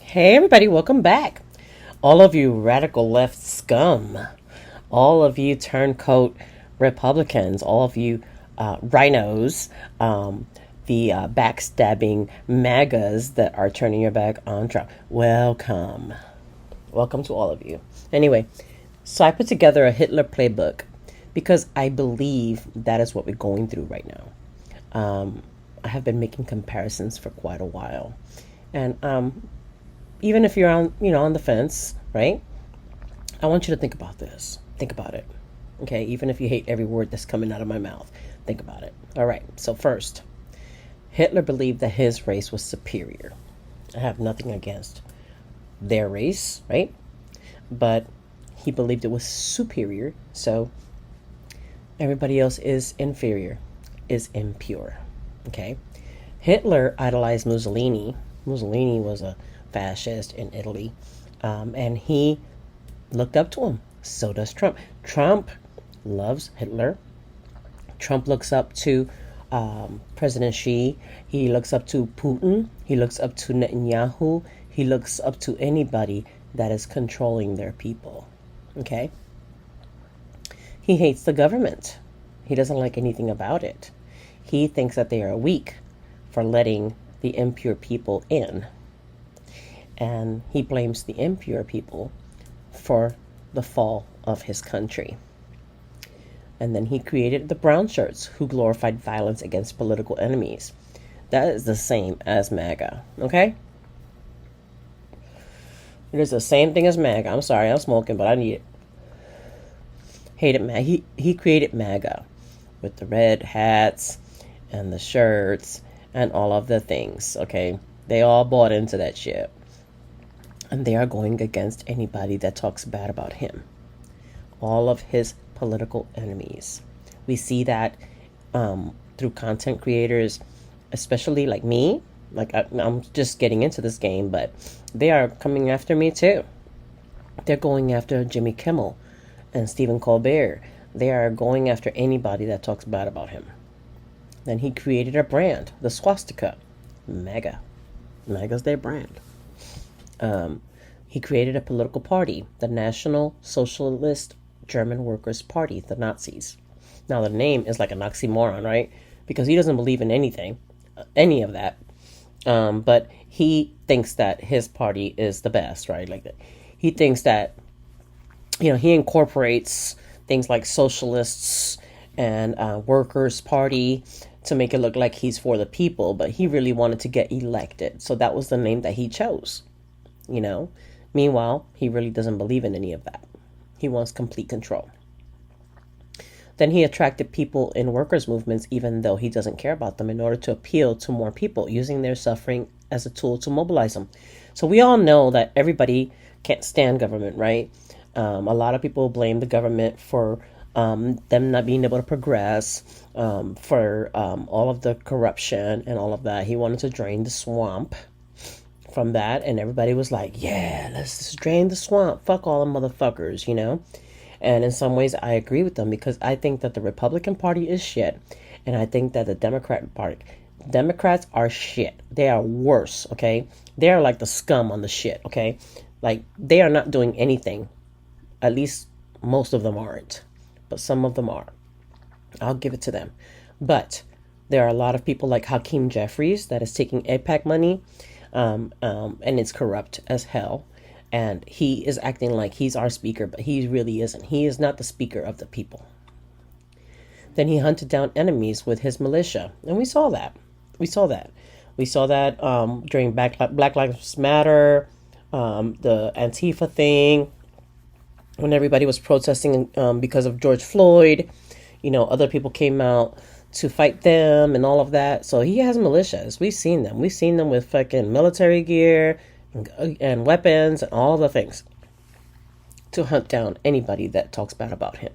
Hey everybody, welcome back. All of you radical left scum, all of you turncoat Republicans, all of you rhinos, the backstabbing MAGAs that are turning your back on Trump. Welcome. Welcome to all of you. Anyway, so I put together a Hitler playbook because I believe that is what we're going through right now. I have been making comparisons for quite a while. And even if you're on the fence, right? I want you to think about this. Think about it. Okay, even if you hate every word that's coming out of my mouth, think about it. All right. So first, Hitler believed that his race was superior. I have nothing against their race, right? But he believed it was superior, so everybody else is inferior, is impure. Okay? Hitler idolized Mussolini. Mussolini was a fascist in Italy, and he looked up to him. So does Trump. Trump loves Hitler. Trump looks up to President Xi. He looks up to Putin. He looks up to Netanyahu. He looks up to anybody that is controlling their people. Okay? He hates the government. He doesn't like anything about it. He thinks that they are weak for letting the impure people in. And he blames the impure people for the fall of his country. And then he created the brown shirts who glorified violence against political enemies. That is the same as MAGA, okay? It is the same thing as MAGA. I'm sorry, I'm smoking, but I need it. Hated MAGA. He created MAGA with the red hats and the shirts and all of the things, okay? They all bought into that shit. And they are going against anybody that talks bad about him. All of his political enemies. We see that through content creators, especially like me. Like I'm just getting into this game, but they are coming after me too. They're going after Jimmy Kimmel and Stephen Colbert. They are going after anybody that talks bad about him. Then he created a brand, the swastika, MAGA. MAGA's their brand. He created a political party, the National Socialist German Workers' Party, the Nazis. Now, the name is like an oxymoron, right? Because he doesn't believe in anything, any of that. But he thinks that his party is the best, right? Like, he thinks that, he incorporates things like socialists and workers' party to make it look like he's for the people, but he really wanted to get elected. So that was the name that he chose, Meanwhile, he really doesn't believe in any of that. He wants complete control. Then he attracted people in workers' movements, even though he doesn't care about them, in order to appeal to more people, using their suffering as a tool to mobilize them. So we all know that everybody can't stand government, right? A lot of people blame the government for them not being able to progress, for all of the corruption and all of that. He wanted to drain the swamp from that, and everybody was like, yeah, let's just drain the swamp, fuck all the motherfuckers, and in some ways I agree with them, because I think that the Republican Party is shit, and I think that the Democrats are shit. They are worse, okay? They are like the scum on the shit, okay? Like, they are not doing anything. At least most of them aren't, but some of them are. I'll give it to them. But there are a lot of people like Hakeem Jeffries that is taking AIPAC money, and it's corrupt as hell, and he is acting like he's our speaker, but he really isn't. He is not the speaker of the people. Then he hunted down enemies with his militia, and we saw that during Black Lives Matter, the Antifa thing, when everybody was protesting because of George Floyd. Other people came out to fight them and all of that. So he has militias. We've seen them. We've seen them with fucking military gear and weapons and all of the things to hunt down anybody that talks bad about him.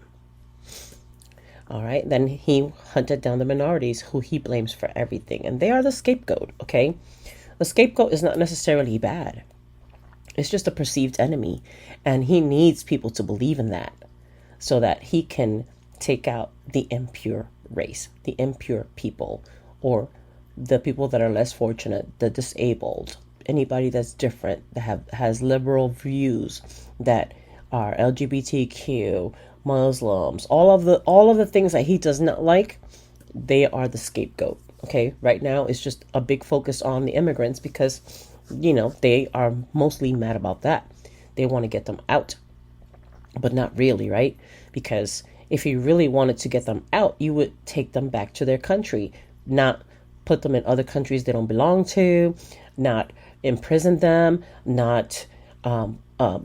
All right. Then he hunted down the minorities who he blames for everything. And they are the scapegoat, okay? The scapegoat is not necessarily bad. It's just a perceived enemy. And he needs people to believe in that so that he can take out the impure race, the impure people, or the people that are less fortunate, the disabled, anybody that's different, that has liberal views, that are LGBTQ, Muslims, all of the things that he does not like, they are the scapegoat. Okay, right now it's just a big focus on the immigrants because, they are mostly mad about that. They want to get them out, but not really, right? Because if you really wanted to get them out, you would take them back to their country, not put them in other countries they don't belong to, not imprison them, not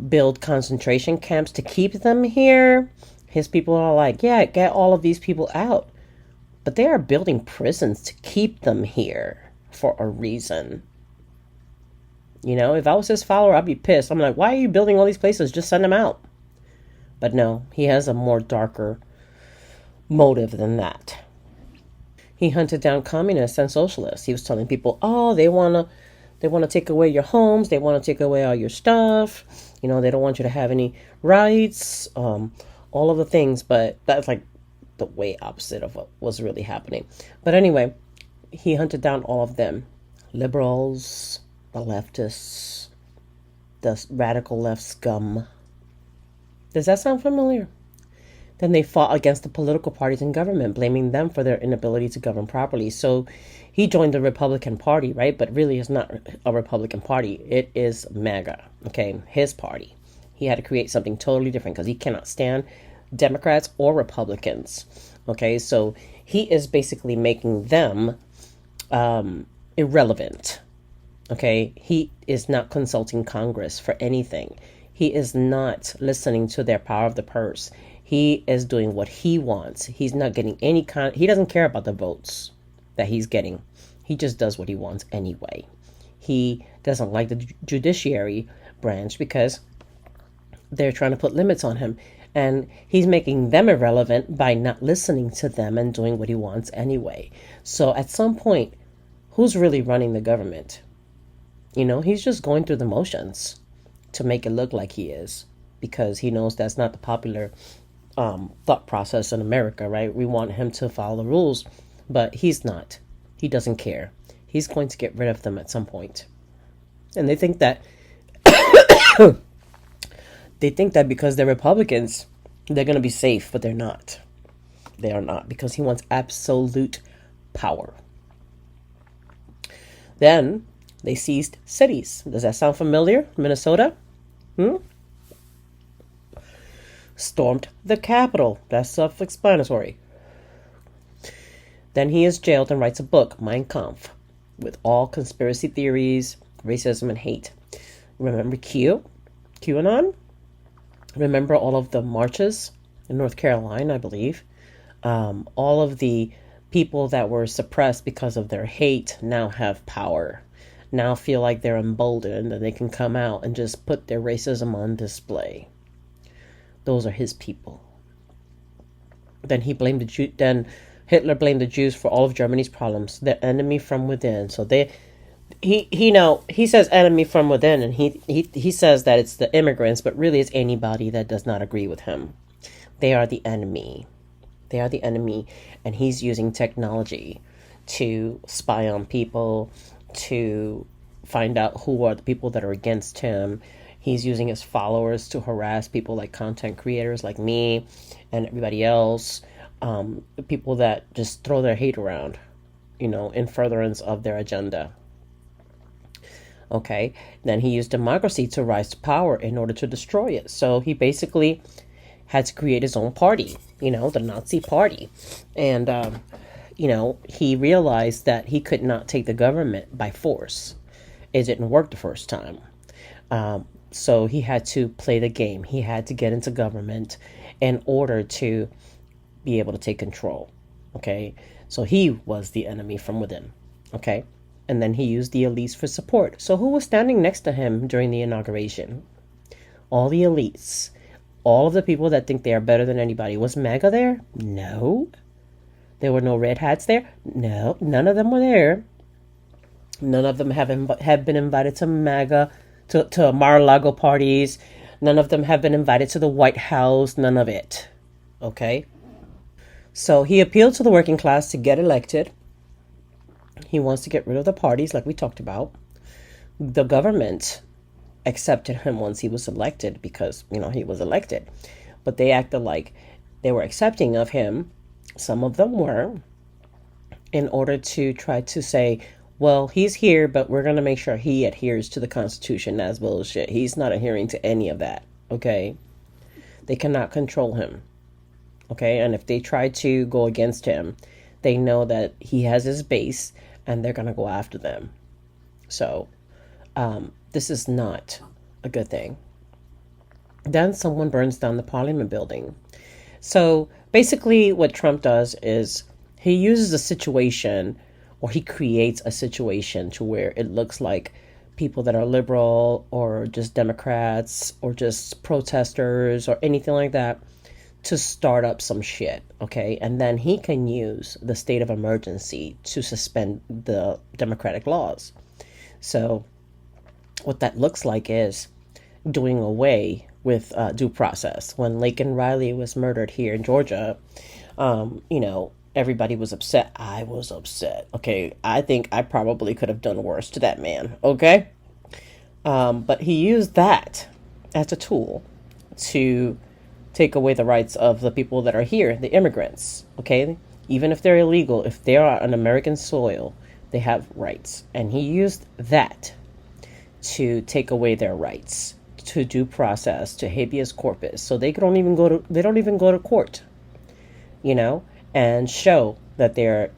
build concentration camps to keep them here. His people are like, yeah, get all of these people out. But they are building prisons to keep them here for a reason. If I was his follower, I'd be pissed. I'm like, why are you building all these places? Just send them out. But no, he has a more darker motive than that. He hunted down communists and socialists. He was telling people, oh, they want to take away your homes. They want to take away all your stuff. They don't want you to have any rights, all of the things. But that's like the way opposite of what was really happening. But anyway, he hunted down all of them. Liberals, the leftists, the radical left scum. Does that sound familiar? Then they fought against the political parties in government, blaming them for their inability to govern properly. So he joined the Republican Party, right? But really it's not a Republican Party. It is MAGA, okay? His party. He had to create something totally different because he cannot stand Democrats or Republicans, okay? So he is basically making them irrelevant, okay? He is not consulting Congress for anything. He is not listening to their power of the purse. He is doing what he wants. He's not getting he doesn't care about the votes that he's getting. He just does what he wants anyway. He doesn't like the judiciary branch because they're trying to put limits on him. And he's making them irrelevant by not listening to them and doing what he wants anyway. So at some point, who's really running the government? He's just going through the motions to make it look like he is, because he knows that's not the popular thought process in America, right? We want him to follow the rules, but he's not. He doesn't care. He's going to get rid of them at some point. And they think that because they're Republicans, they're going to be safe, but they're not. They are not, because he wants absolute power. Then they seized cities. Does that sound familiar? Minnesota? Stormed the Capitol. That's self-explanatory. Then he is jailed and writes a book, Mein Kampf, with all conspiracy theories, racism, and hate. Remember QAnon? Remember all of the marches in North Carolina, I believe? All of the people that were suppressed because of their hate now have power. Now feel like they're emboldened and they can come out and just put their racism on display. Those are his people. Then Then Hitler blamed the Jews for all of Germany's problems. The enemy from within. So he says enemy from within, and he says that it's the immigrants, but really it's anybody that does not agree with him. They are the enemy. They are the enemy, and he's using technology to spy on people, to find out who are the people that are against him. He's using his followers to harass people like content creators like me and everybody else, people that just throw their hate around, in furtherance of their agenda. Okay, then he used democracy to rise to power in order to destroy it. So he basically had to create his own party, the Nazi party. And, he realized that he could not take the government by force. It didn't work the first time. So he had to play the game. He had to get into government in order to be able to take control. Okay, so he was the enemy from within. Okay. And then he used the elites for support. So who was standing next to him during the inauguration? All the elites. All of the people that think they are better than anybody. Was MAGA there? No. There were no red hats there? No. None of them were there. None of them have been invited to MAGA, to Mar-a-Lago parties. None of them have been invited to the White House. None of it. Okay? So he appealed to the working class to get elected. He wants to get rid of the parties like we talked about. The government accepted him once he was elected because, he was elected. But they acted like they were accepting of him. Some of them were, in order to try to say, well, he's here, but we're going to make sure he adheres to the Constitution. That's bullshit. He's not adhering to any of that. Okay? They cannot control him. Okay? And if they try to go against him, they know that he has his base and they're going to go after them. So, this is not a good thing. Then someone burns down the Parliament building. So basically, what Trump does is he uses a situation, or he creates a situation to where it looks like people that are liberal or just Democrats or just protesters or anything like that to start up some shit, okay? And then he can use the state of emergency to suspend the democratic laws. So what that looks like is doing away with due process. When Laken Riley was murdered here in Georgia, everybody was upset. I was upset. Okay, I think I probably could have done worse to that man. Okay, but he used that as a tool to take away the rights of the people that are here, the immigrants. Okay, even if they're illegal, if they are on American soil, they have rights, and he used that to take away their rights to due process, to habeas corpus, so they don't even go to court, and show that they're,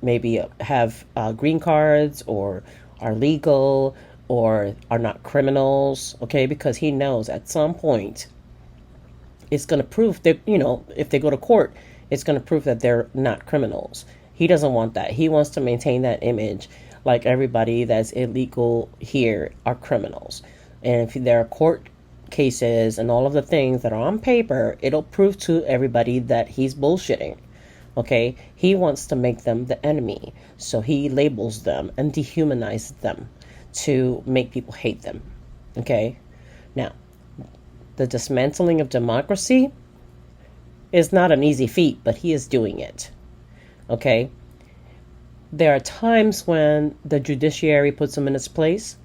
maybe have green cards or are legal or are not criminals, okay? Because he knows at some point it's going to prove that, if they go to court, it's going to prove that they're not criminals. He doesn't want that. He wants to maintain that image like everybody that's illegal here are criminals. And if there are court cases and all of the things that are on paper, it'll prove to everybody that he's bullshitting. Okay? He wants to make them the enemy. So he labels them and dehumanizes them to make people hate them. Okay? Now, the dismantling of democracy is not an easy feat, but he is doing it. Okay? There are times when the judiciary puts him in his place,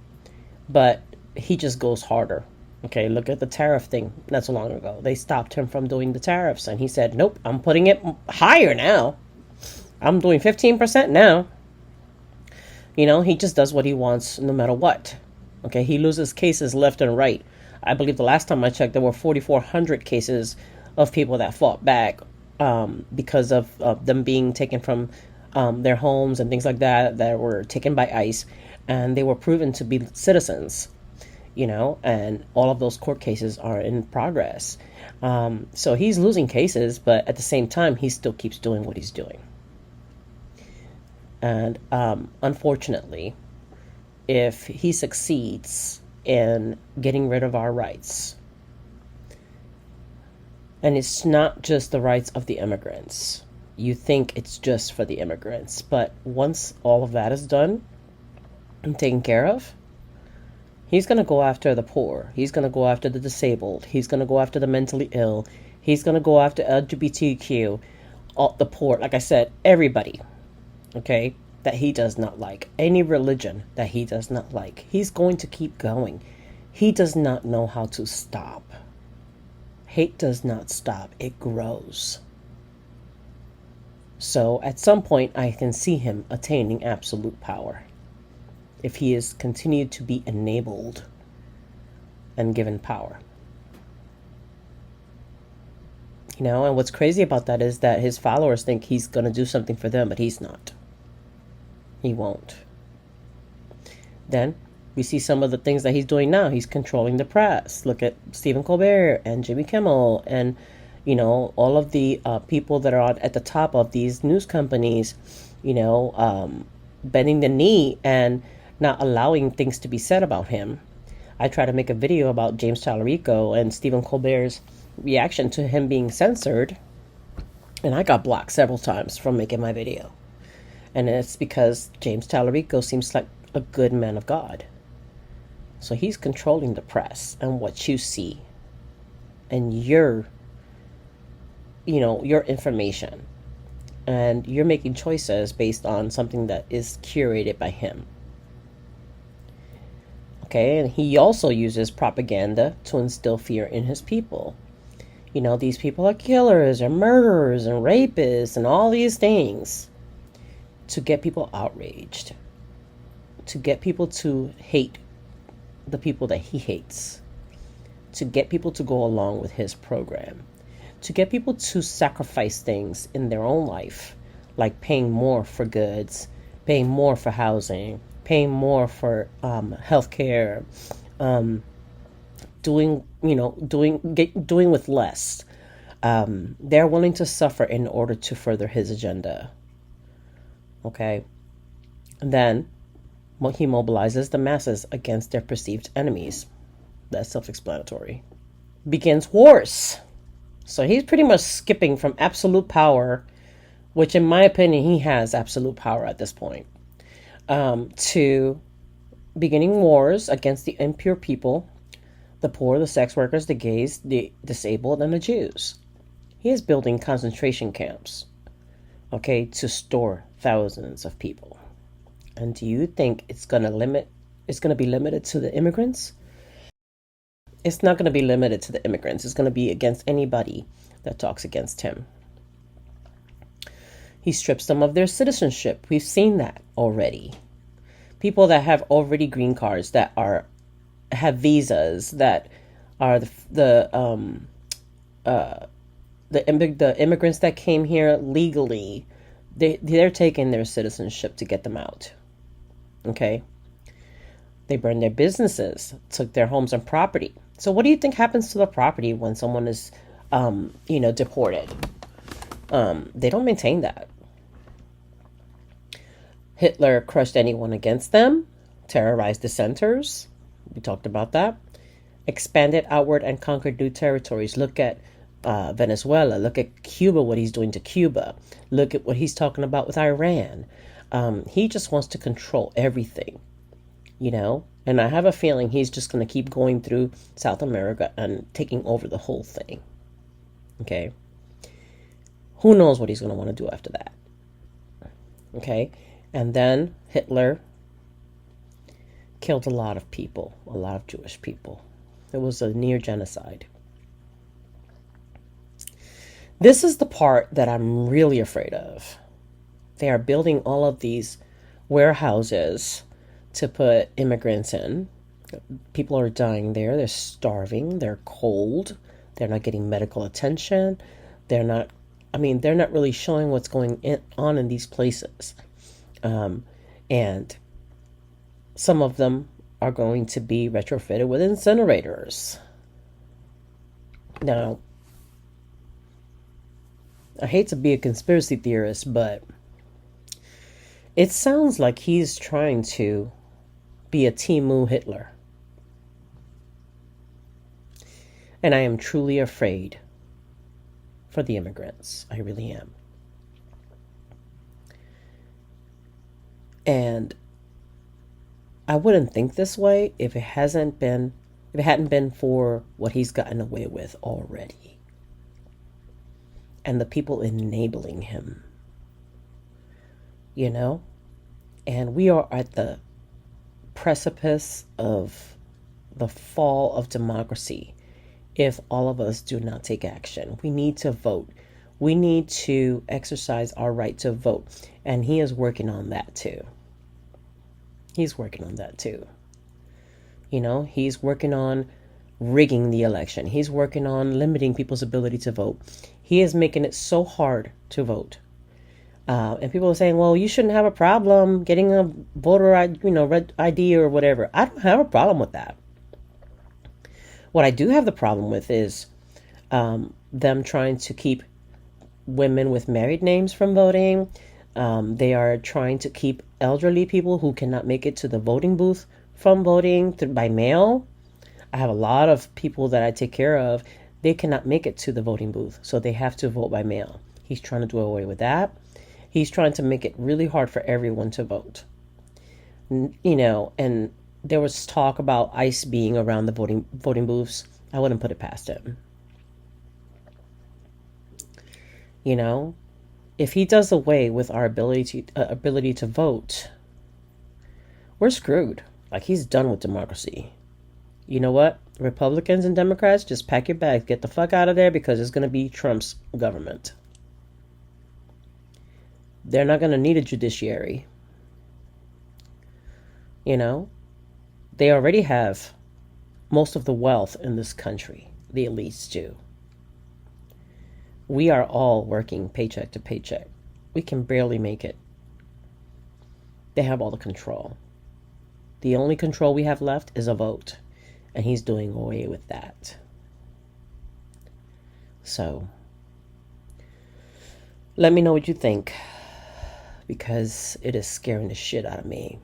but he just goes harder. Okay, look at the tariff thing not so long ago. They stopped him from doing the tariffs, and he said, nope, I'm putting it higher now. I'm doing 15% now. He just does what he wants no matter what. Okay, he loses cases left and right. I believe the last time I checked, there were 4,400 cases of people that fought back because of them being taken from their homes and things like that were taken by ICE, and they were proven to be citizens. And all of those court cases are in progress. So he's losing cases, but at the same time, he still keeps doing what he's doing. And unfortunately, if he succeeds in getting rid of our rights, and it's not just the rights of the immigrants. You think it's just for the immigrants, but once all of that is done and taken care of, he's going to go after the poor. He's going to go after the disabled. He's going to go after the mentally ill. He's going to go after LGBTQ, all the poor. Like I said, everybody, okay, that he does not like. Any religion that he does not like. He's going to keep going. He does not know how to stop. Hate does not stop. It grows. So at some point, I can see him attaining absolute power if he is continued to be enabled and given power. And what's crazy about that is that his followers think he's going to do something for them, but he's not. He won't. Then we see some of the things that he's doing now. He's controlling the press. Look at Stephen Colbert and Jimmy Kimmel and, all of the people that are at the top of these news companies, bending the knee and not allowing things to be said about him. I tried to make a video about James Tallarico and Stephen Colbert's reaction to him being censored, and I got blocked several times from making my video. And it's because James Tallarico seems like a good man of God. So he's controlling the press and what you see and your information. And you're making choices based on something that is curated by him. Okay, and he also uses propaganda to instill fear in his people. These people are killers and murderers and rapists and all these things to get people outraged, to get people to hate the people that he hates, to get people to go along with his program, to get people to sacrifice things in their own life, like paying more for goods, paying more for housing, paying more for health care, doing with less. They're willing to suffer in order to further his agenda. Okay? And then he mobilizes the masses against their perceived enemies. That's self-explanatory. Begins wars. So he's pretty much skipping from absolute power, which in my opinion, he has absolute power at this point, to beginning wars against the impure people, the poor, the sex workers, the gays, the disabled, and the Jews. He is building concentration camps, okay, to store thousands of people. And do you think it's going to be limited to the immigrants? It's not going to be limited to the immigrants. It's going to be against anybody that talks against him. He strips them of their citizenship. We've seen that already. People that have already green cards, that have visas, that are the immigrants that came here legally. They're taking their citizenship to get them out. Okay. They burned their businesses, took their homes and property. So what do you think happens to the property when someone is, deported? They don't maintain that. Hitler crushed anyone against them, terrorized dissenters. We talked about that. Expanded outward and conquered new territories. Look at Venezuela. Look at Cuba, what he's doing to Cuba. Look at what he's talking about with Iran. He just wants to control everything, And I have a feeling he's just going to keep going through South America and taking over the whole thing. Okay? Who knows what he's going to want to do after that? Okay? And then Hitler killed a lot of people, a lot of Jewish people. It was a near genocide. This is the part that I'm really afraid of. They are building all of these warehouses to put immigrants in. People are dying there. They're starving. They're cold. They're not getting medical attention. They're not really showing what's going on in these places. And some of them are going to be retrofitted with incinerators. Now, I hate to be a conspiracy theorist, but it sounds like he's trying to be a Temu Hitler. And I am truly afraid for the immigrants. I really am. And I wouldn't think this way if it hadn't been for what he's gotten away with already. And the people enabling him. And we are at the precipice of the fall of democracy if all of us do not take action. We need to vote. We need to exercise our right to vote. And he is working on that too. He's working on that too. He's working on rigging the election. He's working on limiting people's ability to vote. He is making it so hard to vote. And people are saying, well, you shouldn't have a problem getting a voter red ID or whatever. I don't have a problem with that. What I do have the problem with is them trying to keep women with married names from voting. They are trying to keep elderly people who cannot make it to the voting booth from voting by mail. I have a lot of people that I take care of. They cannot make it to the voting booth, so they have to vote by mail. He's trying to do away with that. He's trying to make it really hard for everyone to vote. And there was talk about ICE being around the voting booths. I wouldn't put it past him. If he does away with our ability to vote, we're screwed. Like, he's done with democracy. You know what? Republicans and Democrats, just pack your bags. Get the fuck out of there because it's going to be Trump's government. They're not going to need a judiciary. You know? They already have most of the wealth in this country. The elites do. We are all working paycheck to paycheck. We can barely make it. They have all the control. The only control we have left is a vote. And he's doing away with that. So, let me know what you think. Because it is scaring the shit out of me.